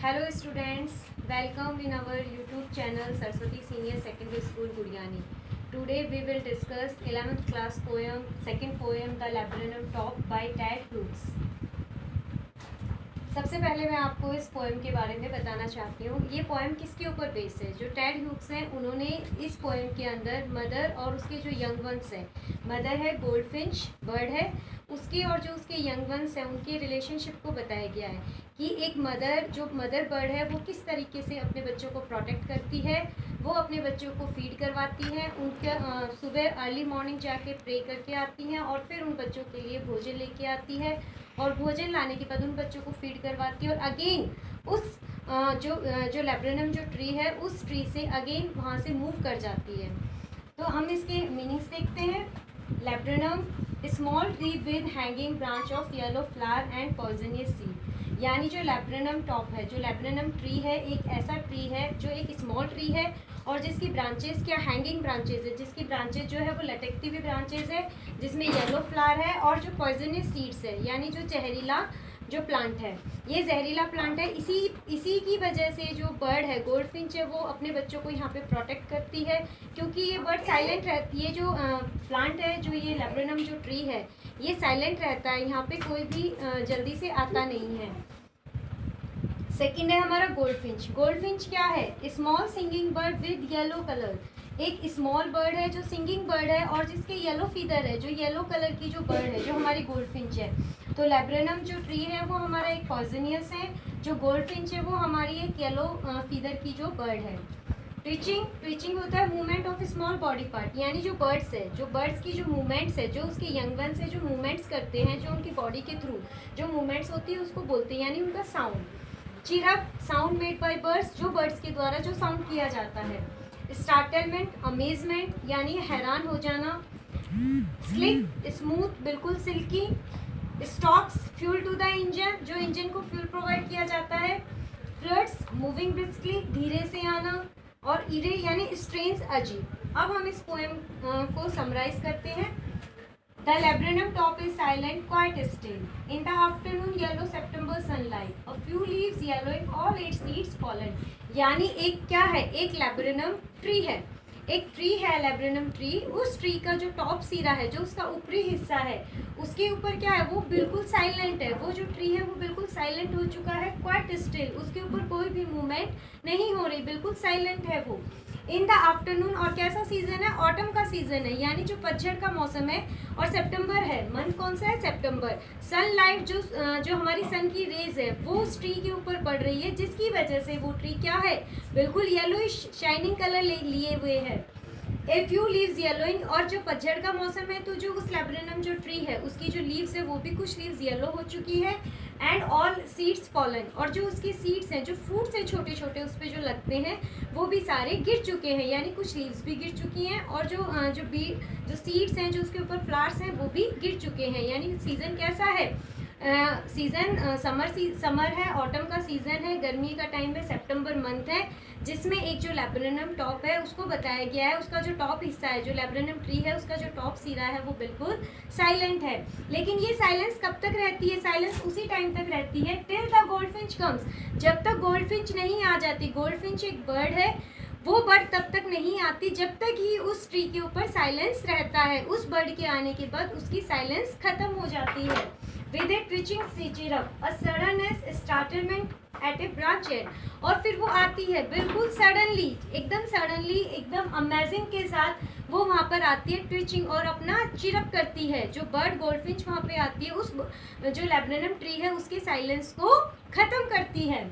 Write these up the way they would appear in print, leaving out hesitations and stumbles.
Hello students, welcome in our YouTube channel Saraswati Senior Secondary School Gudiani. Today we will discuss 11th class poem, second poem The Laburnum Top by Ted Hughes. सबसे पहले मैं आपको इस poem के बारे में बताना चाहती हूँ। ये पोएम किसके ऊपर बेस्ड है? जो टेड ह्यूग्स हैं उन्होंने इस पोएम के अंदर मदर और उसके जो यंग वंस हैं, मदर है गोल्डफिंच बर्ड है, उसके और जो उसके यंग वंस हैं उनके रिलेशनशिप को बताया गया है कि एक मदर बर्ड है वो किस तरीके से अपने बच्चों को प्रोटेक्ट करती है। वो अपने बच्चों को फीड करवाती है, उनके सुबह अर्ली मॉर्निंग जाके प्रे करके आती हैं और फिर उन बच्चों के लिए भोजन लेके आती है और भोजन लाने के बाद उन बच्चों को फीड करवाती है और अगेन उस जो लैब्रेनम जो ट्री है उस ट्री से अगेन वहाँ से मूव कर जाती है। तो हम इसके मीनिंग्स देखते हैं। Laburnum small tree with hanging branch of yellow flower and poisonous seed, यानी जो लैब्रेनम टॉप है, जो लैब्रेनम ट्री है, एक ऐसा ट्री है जो एक स्मॉल ट्री है और जिसकी ब्रांचेस क्या हैंगिंग ब्रांचेस है, जिसकी ब्रांचेस जो है वो लटकती हुई ब्रांचेस है, जिसमें येलो फ्लावर है और जो पॉइजनस सीड्स है, यानी जो जहरीला जो प्लांट है, ये जहरीला प्लांट है। इसी की वजह से जो बर्ड है गोल्डफिंच है वो अपने बच्चों को यहाँ पे प्रोटेक्ट करती है, क्योंकि ये बर्ड साइलेंट रहती है। जो प्लांट है, जो ये लैब्रेनम जो ट्री है, ये साइलेंट रहता है, यहाँ पे कोई भी जल्दी से आता नहीं है। सेकंड है हमारा गोल्डफिंच। गोल्डफिंच क्या है? Small singing bird with yellow colour, एक स्मॉल बर्ड है जो सिंगिंग बर्ड है और जिसके येलो फीदर है, जो येलो कलर की जो बर्ड है, जो हमारी गोल्डफिंच है। तो लैब्रेनम जो ट्री है वो हमारा एक पॉइजनियस है, जो गोल्डफिंच है वो हमारी एक येलो फीदर की जो बर्ड है। ट्विचिंग होता है movement of small body part, यानी जो बर्ड्स है, जो बर्ड्स की जो मूवमेंट्स है, जो उसके यंग वंस है जो मूवमेंट्स करते हैं, जो उनकी बॉडी के थ्रू जो मूवमेंट्स होती है उसको बोलते हैं, यानी उनका sound. Chirp sound made by birds, जो बर्ड्स के द्वारा जो साउंड किया जाता है। स्टार्टलमेंट अमेजमेंट, यानी हैरान हो जाना। स्लिक स्मूथ बिल्कुल silky. Stocks fuel to the engine, जो इंजन को फ्यूल प्रोवाइड किया जाता है। फ्लड्स मूविंग ब्रिस्कली, धीरे से आना। और इरे यानी स्ट्रेंज अजीब। अब हम इस पोएम को समराइज करते हैं। The laburnum top is silent, quite still. In the afternoon, yellow September sunlight. A few leaves yellowing, all its seeds fallen. यानी एक क्या है? एक लैब्रेनम ट्री है, एक ट्री है लैब्रेनम ट्री। उस ट्री का जो टॉप सिरा है, जो उसका ऊपरी हिस्सा है, उसके ऊपर क्या है? वो बिल्कुल साइलेंट है। वो जो ट्री है वो बिल्कुल साइलेंट हो चुका है, क्वाइट स्टिल, उसके ऊपर कोई भी मूवमेंट नहीं हो रही, बिल्कुल साइलेंट है वो। इन द आफ्टरनून, और कैसा सीजन है? ऑटम का सीजन है, यानी जो पतझड़ का मौसम है। और सितंबर है, मंथ कौन सा है? सितंबर। सनलाइट जो हमारी सन की रेज है वो उस ट्री के ऊपर पड़ रही है, जिसकी वजह से वो ट्री क्या है? बिल्कुल येलोइश शाइनिंग कलर लिए हुए है। ए फ्यू लीव्स येलोइंग, और जो पतझड़ का मौसम है तो जो उस लैब्रेनम जो ट्री है उसकी जो लीव्स है वो भी कुछ लीव्स येलो हो चुकी है। एंड ऑल सीड्स फॉलन, और जो उसकी सीड्स हैं, जो फ्रूट्स हैं छोटे छोटे उस पर जो लगते हैं वो भी सारे गिर चुके हैं, यानी कुछ लीव्स भी गिर चुकी हैं और जो सीड्स हैं, जो उसके ऊपर फ्लावर्स हैं वो भी गिर चुके हैं। यानी सीज़न कैसा है? सीज़न समर है, ऑटम का सीज़न है, गर्मी का टाइम है, सितंबर मंथ है, जिसमें एक जो लैब्रेनम टॉप है उसको बताया गया है। उसका जो टॉप हिस्सा है, जो लैब्रेनम ट्री है, उसका जो टॉप सिरा है वो बिल्कुल साइलेंट है। लेकिन ये साइलेंस कब तक रहती है? साइलेंस उसी टाइम तक रहती है टिल द गोल्डफिंच कम्स, जब तक गोल्डफिंच नहीं आ जाती। गोल्डफिंच एक बर्ड है, वो बर्ड तब तक नहीं आती जब तक ही उस ट्री के ऊपर साइलेंस रहता है। उस बर्ड के आने के बाद उसकी साइलेंस खत्म हो जाती है। With a twitching chirp, a suddenness startlement at a branch end, और फिर वो आती है बिल्कुल सडनली, एकदम अमेजिंग के साथ वो वहाँ पर आती है, ट्विचिंग, और अपना चिरप करती है। जो बर्ड गोल्डफिंच वहाँ पे आती है उस जो लैब्रेनम ट्री है उसके साइलेंस को खत्म करती है।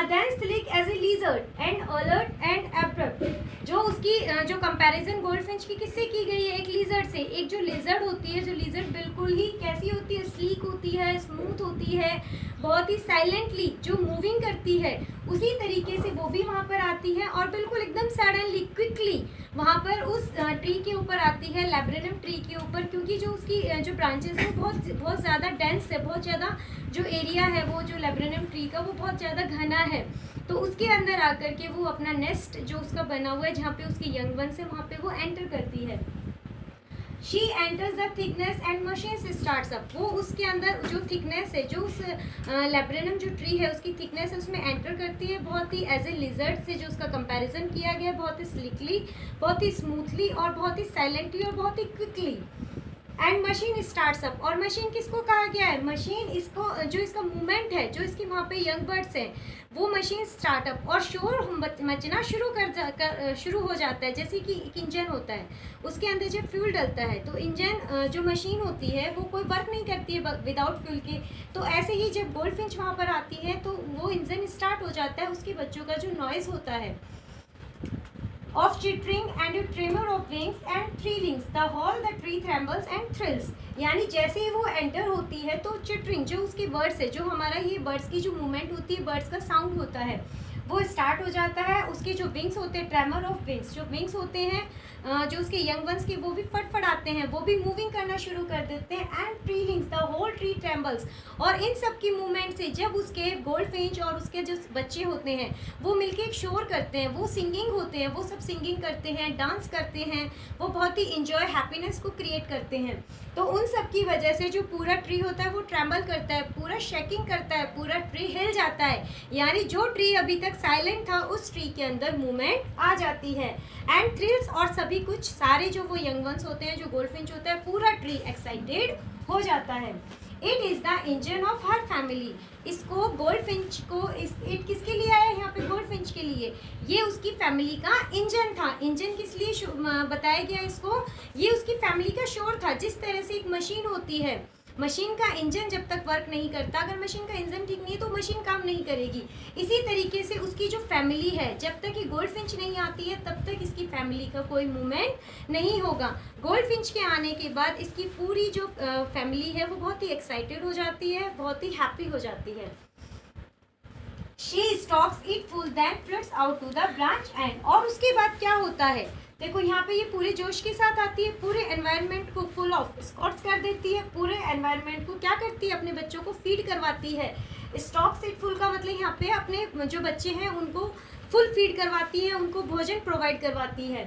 Then sleek as a lizard and alert and abrupt, जो उसकी जो कंपैरिजन गोल्डफिंच की किससे की गई है? एक लिजर्ड से। एक जो लिजर्ड होती है, जो लिजर्ड बिल्कुल ही कैसी होती है? स्लीक होती है, स्मूथ होती है, बहुत ही साइलेंटली जो मूविंग करती है, उसी तरीके से वो भी वहाँ पर आती है और बिल्कुल एकदम सडनली क्विकली वहाँ पर उस ट्री के ऊपर आती है, लैब्रेनम ट्री के ऊपर, क्योंकि जो उसकी जो ब्रांचेस है बहुत ज़्यादा डेंस है, बहुत ज़्यादा जो एरिया है वो जो लैब्रेनम ट्री का वो बहुत ज़्यादा घना है। तो उसके अंदर आकर के वो अपना नेस्ट जो उसका बना हुआ है, जहाँ पे उसके यंग वंस है, वहाँ पे वो एंटर करती है। She enters the thickness and machine starts up, वो उसके अंदर जो थिकनेस है, जो उस लैब्रेनम जो ट्री है उसकी थिकनेस है उसमें एंटर करती है, बहुत ही एज ए लिजर्ड से जो उसका कंपैरिजन किया गया, बहुत ही स्लिकली, बहुत ही स्मूथली और बहुत ही साइलेंटली और बहुत ही quickly. And machine starts up, और मशीन किसको कहा गया है, मशीन इसको जो इसका मूवमेंट है, जो इसके वहाँ पे यंग बर्ड्स हैं वो मशीन स्टार्टअप और शोर मचना शुरू हो जाता है। जैसे कि एक इंजन होता है, उसके अंदर जब फ्यूल डलता है तो इंजन जो मशीन होती है वो कोई वर्क नहीं करती है विदाउट फ्यूल के। तो ऐसे ही जब गोल्डफिंच वहाँ पर आती है तो वो इंजन स्टार्ट हो जाता है, उसके बच्चों का जो नॉइज़ होता है of chittering and a tremor of wings and thrillings, the whole the tree trembles and thrills। यानी जैसे ही वो एंटर होती है तो चिटरिंग जो उसके बर्ड्स है, जो हमारा ये बर्ड्स की जो मूवमेंट होती है, बर्ड्स का साउंड होता है वो स्टार्ट हो जाता है। उसके जो विंग्स होते हैं, ट्रेमर ऑफ विंग्स, जो विंग्स होते हैं जो उसके यंग वंस के वो भी फटफड़ाते हैं, वो भी मूविंग करना शुरू कर देते हैं। And trillings, the whole tree trembles, और इन सब की मूवमेंट से जब उसके गोल्डफिंच और उसके जो बच्चे होते हैं वो मिलके एक शोर करते हैं, वो सिंगिंग होते हैं, वो सब सिंगिंग करते हैं, डांस करते हैं, वो बहुत ही इंजॉय हैप्पीनेस को क्रिएट करते हैं। तो उन सब की वजह से जो पूरा ट्री होता है वो ट्रैम्बल करता है, पूरा शेकिंग करता है, पूरा ट्री हिल जाता है। यानी जो ट्री अभी तक साइलेंट था उस ट्री के अंदर मूवमेंट आ जाती है। एंड थ्रिल्स, और सभी कुछ सारे जो वो यंग वंस होते हैं, जो गोल्डफिंच होता है, पूरा ट्री एक्साइटेड हो जाता है। It is the engine of her family. इसको गोल्डफिंच को इट किसके लिए आया यहाँ पे, गोल्डफिंच के लिए। ये उसकी फैमिली का इंजन था। इंजन किस लिए बताया गया इसको, ये उसकी फैमिली का शोर था। जिस तरह से एक मशीन होती है, मशीन का इंजन जब तक वर्क नहीं करता, अगर मशीन का इंजन ठीक नहीं है तो मशीन काम नहीं करेगी। इसी तरीके से उसकी जो फैमिली है, जब तक ये गोल्डफिंच नहीं आती है तब तक इसकी फैमिली का कोई मूवमेंट नहीं होगा। गोल्डफिंच के आने के बाद इसकी पूरी जो फैमिली है वो बहुत ही एक्साइटेड हो जाती है, बहुत ही हैप्पी हो जाती है। She stalks it full then flits out to the branch and, और उसके बाद क्या होता है, देखो यहाँ पे ये पूरे जोश के साथ आती है, पूरे एनवायरनमेंट को फुल ऑफ स्कॉट्स कर देती है, पूरे एनवायरनमेंट को क्या करती है, अपने बच्चों को फीड करवाती है। स्टॉक्स इट फुल का मतलब यहाँ पे अपने जो बच्चे हैं उनको फुल फीड करवाती है, उनको भोजन प्रोवाइड करवाती है।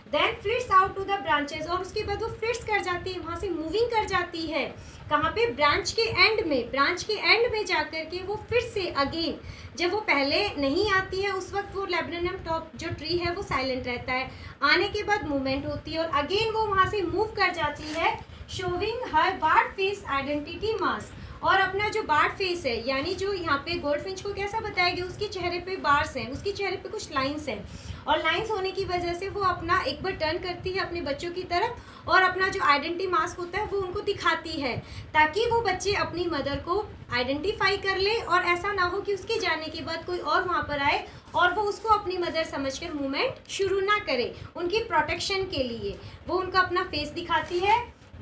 Then flits out to the branches, और उसके बाद वो फ्लिट्स कर जाती है, वहाँ से मूविंग कर जाती है। कहाँ पे, ब्रांच के एंड में, ब्रांच के एंड में जाकर के वो फिर से अगेन, जब वो पहले नहीं आती है उस वक्त वो लैब्रेनम टॉप जो ट्री है वो साइलेंट रहता है। आने के बाद मूवमेंट होती है और अगेन वो वहाँ से मूव कर जाती है, शोविंग हर बार्ड फेस आइडेंटिटी मास्क, और अपना जो बार्ड फेस है, यानी जो यहाँ पे गोल्डफिंच को कैसा बताया गया, उसके चेहरे पे बार्स हैं, उसके चेहरे पे कुछ लाइंस हैं, और लाइंस होने की वजह से वो अपना एक बार टर्न करती है अपने बच्चों की तरफ और अपना जो आइडेंटिटी मास्क होता है वो उनको दिखाती है, ताकि वो बच्चे अपनी मदर को आइडेंटिफाई कर ले और ऐसा ना हो कि उसके जाने के बाद कोई और वहाँ पर आए और वो उसको अपनी मदर समझकर मूवमेंट शुरू ना करे। उनकी प्रोटेक्शन के लिए वो उनका अपना फेस दिखाती है।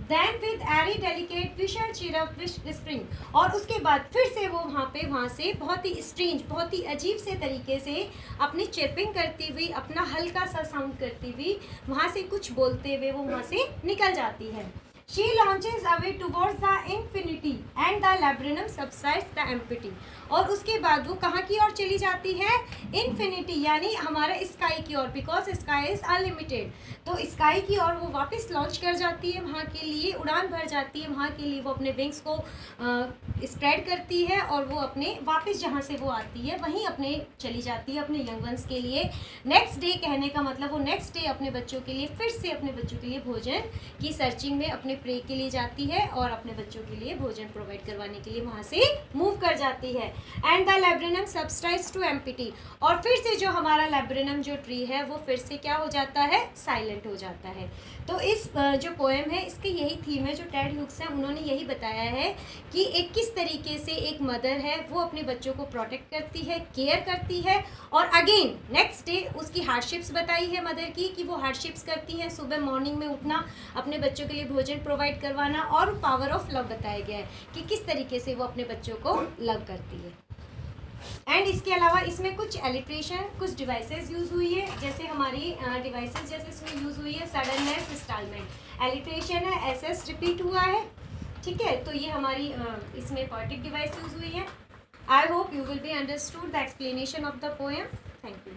Then with airy delicate visual chirp whispering, और उसके बाद फिर से वो वहाँ से बहुत ही स्ट्रेंज, बहुत ही अजीब से तरीके से अपनी चिरपिंग करती हुई, अपना हल्का सा साउंड करती हुई, वहाँ से कुछ बोलते हुए वो वहाँ से निकल जाती है। She launches away towards the infinity and the labrinum subsides the empty, और उसके बाद वो कहाँ की ओर चली जाती है, इन्फिनिटी, यानी हमारे स्काई की ओर, बिकॉज स्काई इज अनलिमिटेड। तो स्काई की ओर वो वापस लॉन्च कर जाती है, वहाँ के लिए उड़ान भर जाती है, वहाँ के लिए वो अपने विंग्स को स्प्रेड करती है और वो अपने वापस जहाँ से वो आती है वहीं अपने चली जाती है अपने यंग वंस के लिए। नेक्स्ट डे कहने का मतलब वो नेक्स्ट डे अपने बच्चों के लिए फिर से अपने बच्चों के लिए भोजन की सर्चिंग में अपने प्रे के लिए जाती है और अपने बच्चों के लिए भोजन प्रोवाइड करवाने के लिए वहाँ से मूव कर जाती है। एंड द लैब्रेनम सब्सट्राइब्स टू एम्प्टी, और फिर से जो हमारा लैब्रेनम जो ट्री है वो फिर से क्या हो जाता है, साइलेंट हो जाता है। तो इस जो पोएम है इसकी यही थीम है, जो टेड ह्यूक्स हैं उन्होंने यही बताया है कि एक किस तरीके से एक मदर है वो अपने बच्चों को प्रोटेक्ट करती है, केयर करती है, और अगेन नेक्स्ट डे उसकी हार्डशिप्स बताई है मदर की कि वो हार्डशिप्स करती हैं, सुबह मॉर्निंग में उठना, अपने बच्चों के लिए भोजन प्रोवाइड करवाना, और पावर ऑफ लव बताया गया है कि किस तरीके से वो अपने बच्चों को लव करती है। एंड इसके अलावा इसमें कुछ एलिट्रेशन, कुछ डिवाइसेस यूज़ हुई है, जैसे हमारी डिवाइसेस जैसे इसमें यूज़ हुई है सडननेस, स्टालमेंट, एलिट्रेशन है, एसएस रिपीट हुआ है, ठीक है। तो ये हमारी इसमें पोएटिक डिवाइस यूज़ हुई है। I hope you will be understood the explanation of the poem. Thank you.